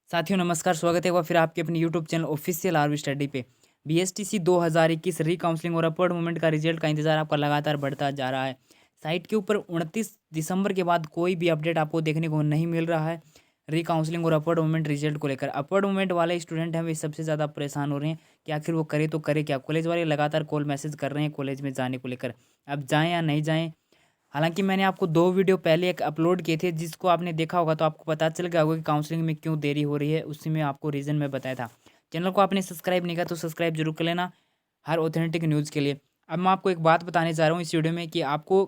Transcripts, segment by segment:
साथियों नमस्कार, स्वागत है एक बार फिर आपके अपने YouTube channel official RV study पे। बीएसटीसी 2021 री काउंसलिंग और अपवर्ड मूवमेंट का रिजल्ट का इंतजार आपका लगातार बढ़ता जा रहा है। साइट के ऊपर 29 दिसंबर के बाद कोई भी अपडेट आपको देखने को नहीं मिल रहा है री काउंसलिंग और अपवर्ड मूवमेंट रिजल्ट को लेकर। अपवर्ड मूवमेंट वाले स्टूडेंट हैं वे सबसे ज़्यादा परेशान हो रहे हैं कि आखिर वो करे तो करे क्या। कॉलेज वाले लगातार कॉल मैसेज कर रहे हैं कॉलेज में जाने को लेकर, अब जाएँ या नहीं जाएँ। हालाँकि मैंने आपको 2 वीडियो पहले एक अपलोड किए थे, जिसको आपने देखा होगा तो आपको पता चल गया होगा कि काउंसलिंग में क्यों देरी हो रही है, उसी में आपको रीज़न मैं बताया था। चैनल को आपने सब्सक्राइब नहीं किया तो सब्सक्राइब ज़रूर कर लेना, हर ऑथेंटिक न्यूज़ के लिए। अब मैं आपको एक बात बताने जा रहा हूँ इस वीडियो में कि आपको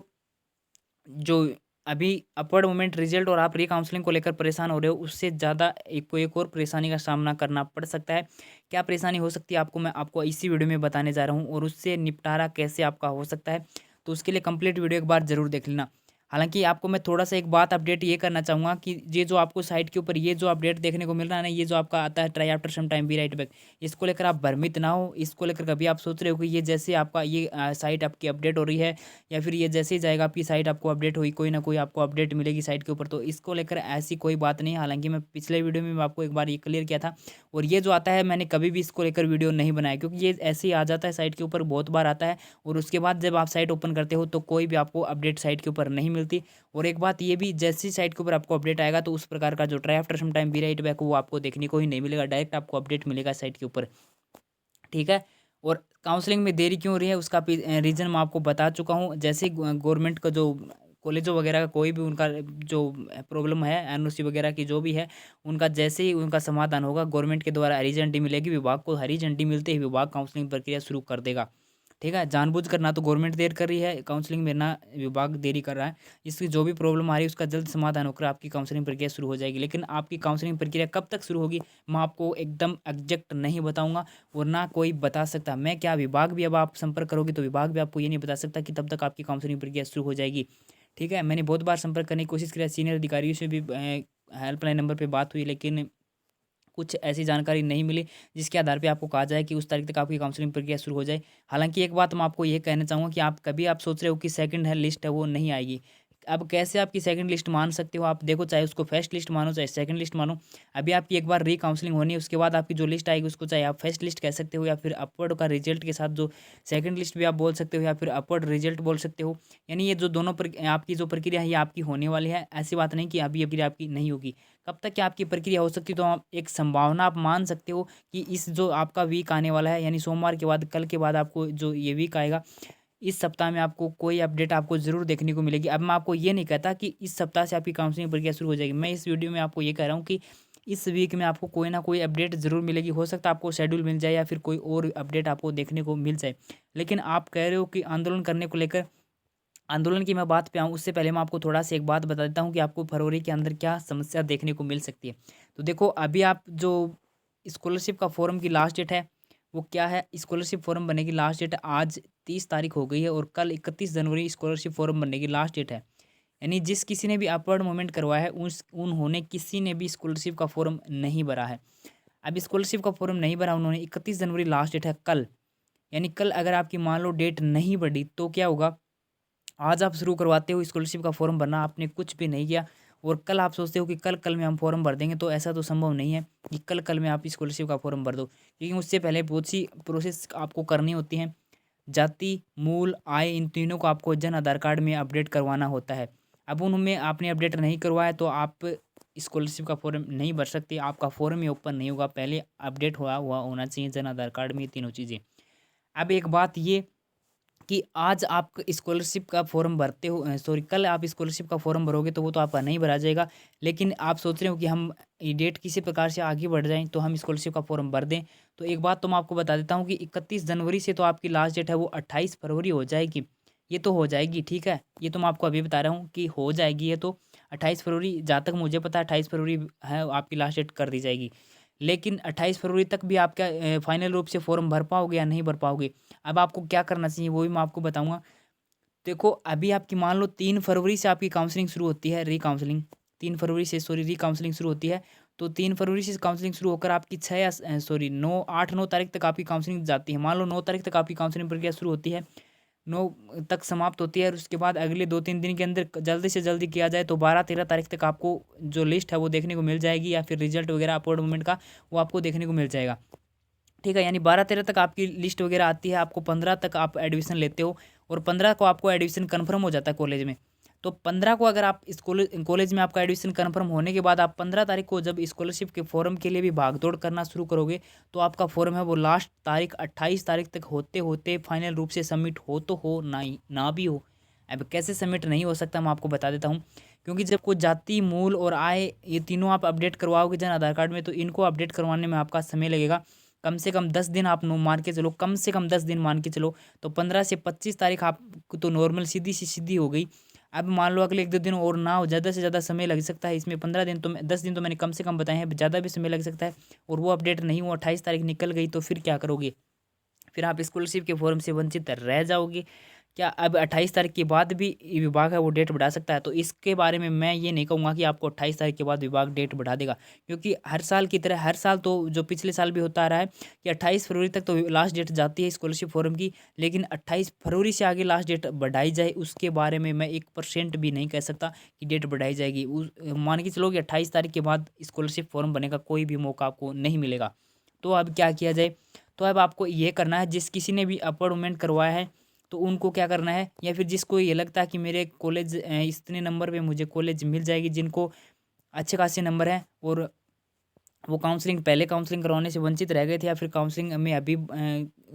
जो अभी अपवर्ड मूवमेंट रिजल्ट और आप री-काउंसलिंग को लेकर परेशान हो रहे हो, उससे ज़्यादा एक और परेशानी का सामना करना पड़ सकता है। क्या परेशानी हो सकती है आपको, मैं आपको इसी वीडियो में बताने जा रहा हूँ और उससे निपटारा कैसे आपका हो सकता है। तो उसके लिए कंप्लीट वीडियो एक बार ज़रूर देख लेना। हालाँकि आपको मैं थोड़ा-सा एक बात अपडेट ये करना चाहूँगा कि ये जो आपको साइट के ऊपर ये जो अपडेट देखने को मिल रहा है ना, ये जो आपका आता है try after some time be right back, इसको लेकर आप भ्रमित ना हो। इसको लेकर कभी आप सोच रहे हो कि ये जैसे आपका ये साइट आपकी अपडेट हो रही है या फिर ये जैसे ही जाएगा आपकी साइट आपको अपडेट हुई, कोई ना कोई आपको अपडेट मिलेगी साइट के ऊपर, तो इसको लेकर ऐसी कोई बात नहीं है। हालाँकि मैं पिछले वीडियो में आपको एक बार ये क्लियर किया था और ये जो आता है मैंने कभी भी इसको लेकर वीडियो नहीं बनाया, क्योंकि ये ऐसे ही आ जाता है साइट के ऊपर, बहुत बार आता है और उसके बाद जब आप साइट ओपन करते हो तो कोई भी आपको अपडेट साइट के ऊपर नहीं मिलती। और एक बात ये भी, जैसी साइट के ऊपर आपको अपडेट आएगा तो उस प्रकार का जो try after some time be right back वो आपको देखने को ही नहीं मिलेगा, डायरेक्ट आपको अपडेट मिलेगा साइट के ऊपर। ठीक है? और काउंसलिंग में देरी क्यों हो रही है उसका रीज़न मैं आपको बता चुका हूँ। जैसे ही गवर्नमेंट का जो कॉलेजों वगैरह का कोई भी उनका जो प्रॉब्लम है, एनओसी वगैरह की जो भी है, उनका जैसे ही उनका समाधान होगा गवर्नमेंट के द्वारा हरी झंडी मिलेगी, विभाग को हरी झंडी मिलते ही विभाग काउंसलिंग प्रक्रिया शुरू कर देगा। ठीक है? जानबूझकर ना तो गवर्नमेंट देर कर रही है काउंसलिंग में, ना विभाग देरी कर रहा है। इसकी जो भी प्रॉब्लम आ रही है उसका जल्द समाधान होकर आपकी काउंसलिंग प्रक्रिया शुरू हो जाएगी। लेकिन आपकी काउंसलिंग प्रक्रिया कब तक शुरू होगी, मैं आपको एकदम एग्ज़ैक्ट नहीं बताऊँगा और ना कोई बता सकता। मैं क्या, विभाग भी अब आप संपर्क करोगे तो विभाग भी आपको ये नहीं बता सकता कि तब तक आपकी काउंसलिंग प्रक्रिया शुरू हो जाएगी। ठीक है? मैंने बहुत बार संपर्क करने की कोशिश करी है, सीनियर अधिकारियों से भी हेल्पलाइन नंबर पे बात हुई, लेकिन कुछ ऐसी जानकारी नहीं मिली जिसके आधार पे आपको कहा जाए कि उस तारीख तक आपकी काउंसलिंग प्रक्रिया शुरू हो जाए। हालाँकि एक बात मैं आपको ये कहना चाहूँगा कि आप कभी आप सोच रहे हो कि सेकंड हैंड लिस्ट है वो नहीं आएगी। अब कैसे आपकी सेकंड लिस्ट मान सकते हो आप, देखो चाहे उसको फर्स्ट लिस्ट मानो चाहे सेकंड लिस्ट मानो, अभी आपकी एक बार री-काउंसलिंग होनी है, उसके बाद आपकी जो लिस्ट आएगी उसको चाहे आप फर्स्ट लिस्ट कह सकते हो या फिर अपवर्ड का रिजल्ट के साथ जो सेकंड लिस्ट भी आप बोल सकते हो या फिर अपवर्ड रिजल्ट बोल सकते हो। यानी ये जो दोनों आपकी जो प्रक्रिया है ये आपकी होने वाली है। ऐसी बात नहीं कि अभी अभी आपकी नहीं होगी। कब तक क्या आपकी प्रक्रिया हो सकती है, तो आप एक संभावना आप मान सकते हो कि इस जो आपका वीक आने वाला है, यानी सोमवार के बाद कल के बाद आपको जो ये वीक आएगा, इस सप्ताह में आपको कोई अपडेट आपको ज़रूर देखने को मिलेगी। अब मैं आपको ये नहीं कहता कि इस सप्ताह से आपकी काउंसलिंग प्रक्रिया शुरू हो जाएगी। मैं इस वीडियो में आपको ये कह रहा हूँ कि इस वीक में आपको कोई ना कोई अपडेट ज़रूर मिलेगी। हो सकता है आपको शेड्यूल मिल जाए या फिर कोई और अपडेट आपको देखने को मिल जाए। लेकिन आप कह रहे हो कि आंदोलन करने को लेकर, आंदोलन की मैं बात पे आऊँ उससे पहले मैं आपको थोड़ा-सा एक बात बता देता हूँ कि आपको फरवरी के अंदर क्या समस्या देखने को मिल सकती है। तो देखो, अभी आप जो स्कॉलरशिप का फॉर्म की लास्ट डेट है, वो क्या है? स्कॉलरशिप फॉर्म भरने की लास्ट डेट आज 30 तारीख हो गई है और कल 31 जनवरी स्कॉलरशिप फॉर्म भरने की लास्ट डेट है। यानी जिस किसी ने भी अपवर्ड मूवमेंट करवाया है उन्होंने किसी ने भी स्कॉलरशिप का फॉर्म नहीं भरा है। अब स्कॉलरशिप का फॉर्म नहीं भरा उन्होंने, 31 जनवरी लास्ट डेट है कल। यानी कल अगर आपकी मान लो डेट नहीं बढ़ी तो क्या होगा? आज आप शुरू करवाते हो स्कॉलरशिप का फॉर्म भरना, आपने कुछ भी नहीं किया और कल आप सोचते हो कि कल में हम फॉर्म भर देंगे, तो ऐसा तो संभव नहीं है कि कल में आप स्कॉलरशिप का फॉर्म भर दो, क्योंकि उससे पहले बहुत सी प्रोसेस आपको करनी होती हैं। जाति, मूल, आय, इन तीनों को आपको जन आधार कार्ड में अपडेट करवाना होता है। अब उनमें आपने अपडेट नहीं करवाया तो आप स्कॉलरशिप का फॉर्म नहीं भर सकते, आपका फॉर्म ही ओपन नहीं होगा, पहले अपडेट हुआ हुआ होना चाहिए जन आधार कार्ड में, ये तीनों चीज़ें। अब एक बात ये कि आज आप स्कॉलरशिप का फॉर्म भरते हो, सॉरी, कल आप स्कॉलरशिप का फॉर्म भरोगे तो वो तो आपका नहीं भरा जाएगा। लेकिन आप सोच रहे हो कि हम ये डेट किसी प्रकार से आगे बढ़ जाएँ तो हम स्कॉलरशिप का फॉर्म भर दें। तो एक बात तो मैं आपको बता देता हूँ कि 31 जनवरी से तो आपकी लास्ट डेट है वो 28 फरवरी हो जाएगी। ये तो हो जाएगी, ठीक है? ये तो मैं आपको अभी बता रहा हूँ कि हो जाएगी ये तो। 28 फरवरी, जहाँ तक मुझे पता है 28 फरवरी है आपकी लास्ट डेट कर दी जाएगी। लेकिन 28 फरवरी तक भी आप क्या फाइनल रूप से फॉर्म भर पाओगे या नहीं भर पाओगे? अब आपको क्या करना चाहिए वो भी मैं आपको बताऊँगा। देखो, अभी आपकी मान लो 3 फरवरी से आपकी काउंसलिंग शुरू होती है, री-काउंसलिंग। 3 फरवरी से, सॉरी, री-काउंसलिंग शुरू होती है। तो 3 फरवरी से काउंसलिंग शुरू होकर आपकी 6 या सॉरी 9 8-9 तारीख तक आपकी काउंसलिंग जाती है। मान लो 9 तारीख तक आपकी काउंसलिंग प्रक्रिया शुरू होती है। 9 तक समाप्त होती है और उसके बाद अगले 2-3 दिन के अंदर जल्दी से जल्दी किया जाए तो 12-13 तारीख तक आपको जो लिस्ट है वो देखने को मिल जाएगी, या फिर रिजल्ट वगैरह अपवर्ड मूवमेंट का वो आपको देखने को मिल जाएगा। ठीक है, यानी 12-13 तक आपकी लिस्ट वगैरह आती है, आपको 15 तक आप एडमिशन लेते हो और 15 को आपको एडमिशन कन्फर्म हो जाता है कॉलेज में। तो 15 को अगर आप इस कॉलेज में आपका एडमिशन कन्फर्म होने के बाद आप 15 तारीख को जब स्कॉलरशिप के फॉर्म के लिए भी भागदौड़ करना शुरू करोगे तो आपका फॉर्म है वो लास्ट तारीख 28 तारीख तक होते होते फाइनल रूप से सबमिट हो तो हो ना ही ना भी हो। अब कैसे सबमिट नहीं हो सकता मैं आपको बता देता हूँ। क्योंकि जब कोई जाति, मूल और आय ये तीनों आप अपडेट करवाओगे जन आधार कार्ड में, तो इनको अपडेट करवाने में आपका समय लगेगा कम से कम 10 दिन। आप मान के चलो, कम से कम 10 दिन मान के चलो, तो 15 से 25 तारीख आपको तो नॉर्मल सीधी हो गई। अब मान लो अगले 1-2 दिन और ना हो, ज़्यादा से ज़्यादा समय लग सकता है इसमें। 15 दिन तो 10 दिन तो मैंने कम से कम बताए हैं, ज़्यादा भी समय लग सकता है। और वो अपडेट नहीं हुआ, 28 तारीख निकल गई, तो फिर क्या करोगे? फिर आप स्कॉलरशिप के फॉर्म से वंचित रह जाओगे। क्या अब 28 तारीख के बाद भी विभाग है वो डेट बढ़ा सकता है? तो इसके बारे में मैं ये नहीं कहूँगा कि आपको 28 तारीख के बाद विभाग डेट बढ़ा देगा, क्योंकि हर साल की तरह हर साल तो जो पिछले साल भी होता आ रहा है कि 28 फरवरी तक तो लास्ट डेट जाती है स्कॉलरशिप फॉर्म की, लेकिन 28 फरवरी से आगे लास्ट डेट बढ़ाई जाए उसके बारे में मैं 1% भी नहीं कह सकता कि डेट बढ़ाई जाएगी। मान के चलो कि 28 तारीख के बाद स्कॉलरशिप फॉर्म बनने का कोई भी मौका आपको नहीं मिलेगा। तो अब क्या किया जाए? तो अब आपको ये करना है, जिस किसी ने भी अपर मूवमेंट करवाया है तो उनको क्या करना है, या फिर जिसको ये लगता है कि मेरे कॉलेज इतने नंबर पे मुझे कॉलेज मिल जाएगी, जिनको अच्छे खासे नंबर हैं और वो काउंसलिंग पहले काउंसलिंग करवाने से वंचित रह गए थे, या फिर काउंसलिंग में अभी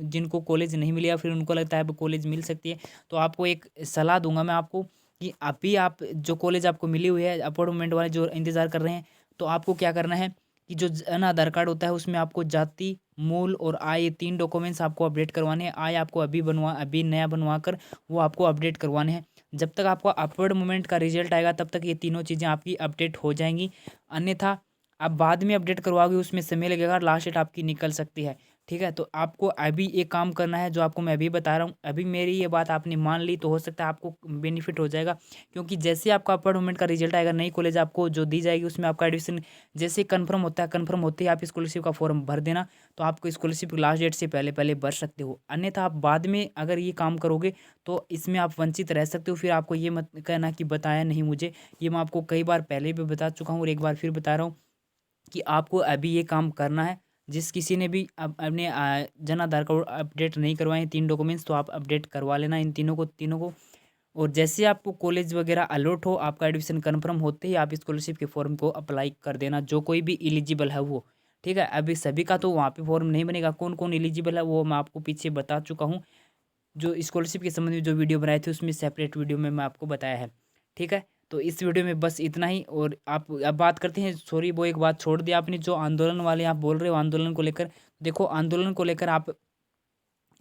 जिनको कॉलेज नहीं मिली या फिर उनको लगता है अब कॉलेज मिल सकती है, तो आपको एक सलाह दूंगा मैं आपको कि अभी आप जो कॉलेज आपको मिली हुई है, अपॉर्ड मूवमेंट वाले जो इंतज़ार कर रहे हैं, तो आपको क्या करना है कि जो जन आधार कार्ड होता है उसमें आपको जाति, मूल और आय, ये 3 डॉक्यूमेंट्स आपको अपडेट करवाने हैं। आय आपको अभी नया बनवा कर वो आपको अपडेट करवाने हैं। जब तक आपका अपवर्ड मूवमेंट का रिजल्ट आएगा तब तक ये तीनों चीज़ें आपकी अपडेट हो जाएंगी। अन्यथा आप बाद में अपडेट करवाओगे उसमें समय लगेगा, लास्ट डेट आपकी निकल सकती है। ठीक है, तो आपको अभी एक काम करना है जो आपको मैं अभी बता रहा हूँ। अभी मेरी ये बात आपने मान ली तो हो सकता है आपको बेनिफिट हो जाएगा, क्योंकि जैसे आपका अपवर्ड मूवमेंट का रिजल्ट आएगा, नई कॉलेज आपको जो दी जाएगी उसमें आपका एडमिशन जैसे ही कन्फर्म होता है, कन्फर्म होते ही आप स्कॉलरशिप का फॉर्म भर देना, तो आपको स्कॉलरशिप लास्ट डेट से पहले पहले भर सकते हो। अन्यथा आप बाद में अगर ये काम करोगे तो इसमें आप वंचित रह सकते हो। फिर आपको ये मत कहना कि बताया नहीं मुझे, ये मैं आपको कई बार पहले भी बता चुका हूँ और एक बार फिर बता रहा हूँ कि आपको अभी ये काम करना है। जिस किसी ने भी अब अपने जन आधार कार्ड अपडेट नहीं करवाए हैं 3 डॉक्यूमेंट्स, तो आप अपडेट करवा लेना इन तीनों को। और जैसे आपको कॉलेज वगैरह अलॉट हो, आपका एडमिशन कन्फर्म होते ही आप स्कॉलरशिप के फॉर्म को अप्लाई कर देना, जो कोई भी एलिजिबल है वो। ठीक है, अभी सभी का तो वहाँ पे फॉर्म नहीं बनेगा, कौन कौन एलिजिबल है वो मैं आपको पीछे बता चुका हूँ। जो स्कॉलरशिप के संबंध में जो वीडियो बनाए थे उसमें सेपरेट वीडियो में मैं आपको बताया है। ठीक है, तो इस वीडियो में बस इतना ही। और आप अब बात करते हैं, सॉरी वो एक बात छोड़ दिया आपने, जो आंदोलन वाले आप बोल रहे हो आंदोलन को लेकर। देखो आंदोलन को लेकर आप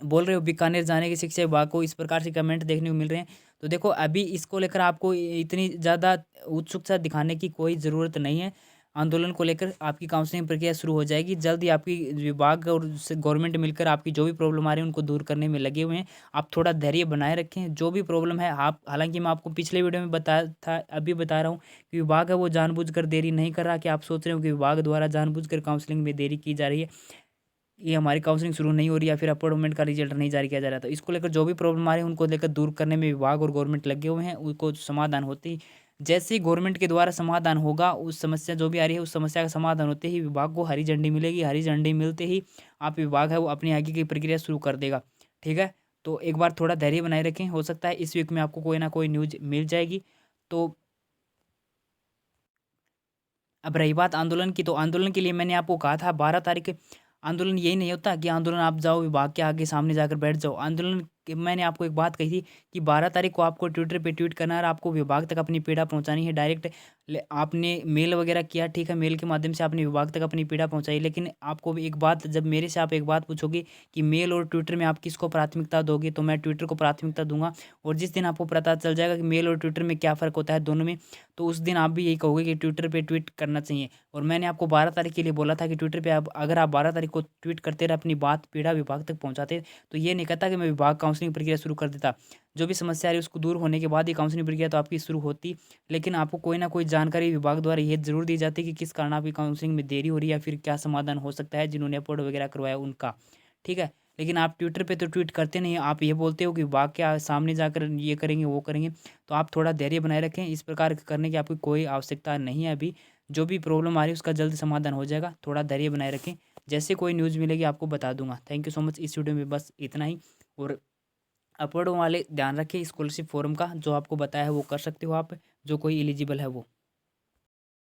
बोल रहे हो बीकानेर जाने की शिक्षा विभाग को, इस प्रकार से कमेंट देखने को मिल रहे हैं। तो देखो अभी इसको लेकर आपको इतनी ज़्यादा उत्सुकता दिखाने की कोई ज़रूरत नहीं है। आंदोलन को लेकर आपकी काउंसलिंग प्रक्रिया शुरू हो जाएगी जल्द ही। आपकी विभाग और गवर्नमेंट मिलकर आपकी जो भी प्रॉब्लम आ रही है उनको दूर करने में लगे हुए हैं। आप थोड़ा धैर्य बनाए रखें, जो भी प्रॉब्लम है आप, हालांकि मैं आपको पिछले वीडियो में बताया था, अभी बता रहा हूँ कि विभाग है वो जानबूझकर देरी नहीं कर रहा, कि आप सोच रहे हो कि विभाग द्वारा जानबूझकर काउंसलिंग में देरी की जा रही है, ये हमारी काउंसलिंग शुरू नहीं हो रही, या फिर अपवर्ड मूवमेंट का रिजल्ट नहीं जारी किया जा रहा। तो इसको लेकर जो भी प्रॉब्लम आ रही है उनको लेकर दूर करने में विभाग और गवर्नमेंट लगे हुए हैं, उनको समाधान होते ही, जैसे ही गवर्नमेंट के द्वारा समाधान होगा, उस समस्या जो भी आ रही है उस समस्या का समाधान होते ही विभाग को हरी झंडी मिलेगी। हरी झंडी मिलते ही आप विभाग है वो अपनी आगे की प्रक्रिया शुरू कर देगा। ठीक है, तो एक बार थोड़ा धैर्य बनाए रखें, हो सकता है इस वीक में आपको कोई ना कोई न्यूज मिल जाएगी। तो अब रही बात आंदोलन की, तो आंदोलन के लिए मैंने आपको कहा था 12 तारीख। आंदोलन यही नहीं होता कि आंदोलन आप जाओ विभाग के आगे सामने जाकर बैठ जाओ। आंदोलन मैंने आपको एक बात कही थी कि 12 तारीख को आपको ट्विटर पे ट्वीट करना है और आपको विभाग तक अपनी पीड़ा पहुंचानी है डायरेक्ट। आपने मेल वगैरह किया, ठीक है, मेल के माध्यम से आपने विभाग तक अपनी पीड़ा पहुंचाई, लेकिन आपको भी एक बात, जब मेरे से आप एक बात पूछोगे कि मेल और ट्विटर में आप किसको प्राथमिकता दोगे, तो मैं ट्विटर को प्राथमिकता दूंगा। और जिस दिन आपको पता चल जाएगा कि मेल और ट्विटर में क्या फ़र्क होता है दोनों में, तो उस दिन आप भी यही कहोगे कि ट्विटर पे ट्वीट करना चाहिए। और मैंने आपको 12 तारीख के लिए बोला था कि ट्विटर पे आप, अगर आप 12 तारीख को ट्वीट करते रहे, अपनी बात पीड़ा विभाग तक पहुंचाते, तो ये नहीं कहता कि मैं विभाग काउंसलिंग प्रक्रिया शुरू कर देता। जो भी समस्या आ रही है उसको दूर होने के बाद ही काउंसलिंग प्रक्रिया तो आपकी शुरू होती। लेकिन आपको कोई ना कोई जानकारी विभाग द्वारा ये जरूर दी जाती है कि किस कारण आपकी काउंसलिंग में देरी हो रही है, या फिर क्या समाधान हो सकता है जिन्होंने अपलोड वगैरह करवाया उनका। ठीक है, लेकिन आप ट्विटर पे तो ट्वीट करते नहीं, आप ये बोलते हो कि वाकया सामने जाकर ये करेंगे वो करेंगे। तो आप थोड़ा धैर्य बनाए रखें, इस प्रकार करने की आपकी कोई आवश्यकता नहीं है अभी। जो भी प्रॉब्लम आ रही है उसका जल्द समाधान हो जाएगा, थोड़ा धैर्य बनाए रखें। जैसे कोई न्यूज़ मिलेगी आपको बता दूंगा। थैंक यू सो मच, इस वीडियो में बस इतना ही। और अपवर्ड वाले ध्यान रखिए, स्कॉलरशिप फॉर्म का जो आपको बताया है वो कर सकते हो आप, जो कोई एलिजिबल है वो।